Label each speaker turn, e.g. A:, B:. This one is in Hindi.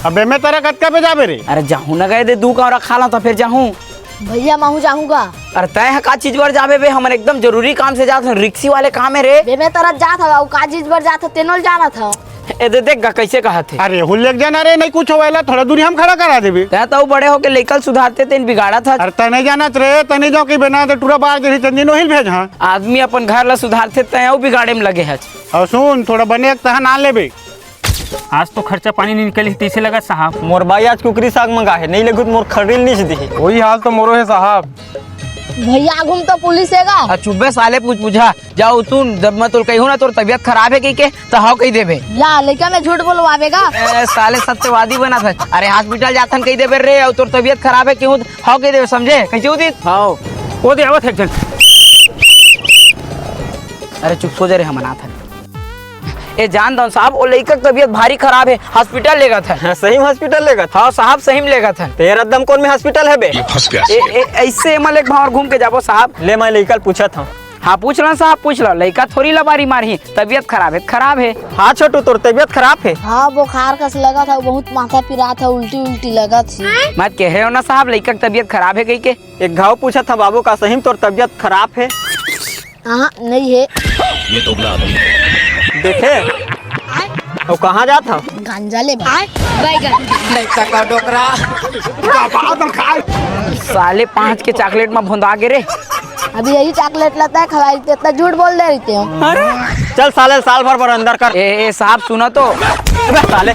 A: अबे मैं तेरा कटका पे जाबे रे।
B: अरे जाहूँ न गए दे दू का रखा ला तो फिर जाहूँ।
C: भैया मैं जाऊंगा।
B: अरे तय का चीज पर जाबे बे, हमन एकदम जरूरी काम से जात हन, रिक्सी वाले काम है रे।
C: बे मैं तरह जात हवा का चीज पर जात तेनोल जाना था।
B: ए दे देख गा कैसे कहा थे।
A: अरे हुल्लेक जाना रे, नहीं कुछ होवेला, थोड़ा दूरी हम खड़ा करा देबे।
B: तय तो बड़े होके लेकल सुधारते तेन बिगाड़ा था।
A: अरे तने जाना रे, तने जाओ की बिना तो टूरा बार दे तंदी नोहिल भेज। हां
B: आदमी अपन घर ला सुधारते तय ओ बिगाड़े में लगे है।
A: और सुन थोड़ा बने एक तहा ना लेबे।
D: आज तो खर्चा पानी नहीं निकली तीसे लगा साहब।
E: मोर भाई आज कुकरी साग मंगा है, नहीं लगुत मोर खरील नहीं दी।
F: वही हाल तो मोरो है साहब।
C: भैया घूम तो पुलिस हैगा।
B: चुब्बे साले पूछा जाओ तू, जब मैं तो कहूँ ना तोर तबियत खराब है के तो हाउ कही देबे।
C: ला लेकिन मैं झूठ बोलवावेगा।
B: साले सत्यवादी बना था। अरे हॉस्पिटल जाथन कही देबे रे, और तोर तबियत खराब है क्यों हाउ कही देबे, समझे कैसे होती।
D: हाँ वो दे आवत है एक जन।
B: अरे चुप हो जा रे, हम अनाथ है। ए जान दो साहब, वो लड़का की तबीयत भारी खराब है, हॉस्पिटल लेगा था।
E: सही हॉस्पिटल लेगा था।
B: हाँ साहब सही में लेगा था।
E: तेरा दम कौन में हॉस्पिटल है बे?
B: ऐसे मल एक भाव घूम के जाबो साहब।
E: ले मैं लेकर पूछा था।
B: हाँ पूछ ला साहब, पूछ लो। लड़का थोड़ी लबारी मारी, तबीयत खराब है, खराब है।
E: हाँ छोटू तोर तबियत खराब है।
C: हाँ बुखार कस लगा था, बहुत माथा पिरा था, उल्टी उल्टी लगा थी।
B: मत कह रहे हो ना साहब, लड़का की तबीयत खराब है कही के।
E: एक घाव पूछा था बाबू का, सही में तोर तबियत खराब है?
C: हाँ नहीं है।
G: ये तो बड़ा
E: देखे और कहाँ जाता?
C: गांजा ले बैगन।
B: साले 5 के चॉकलेट में भुंदा गे रे।
C: अभी यही चॉकलेट लेता है, खवाई इतना झूठ बोल दे रही हो।
E: चल साले साल भर अंदर कर।
B: ए साहब सुनो तो।
E: साले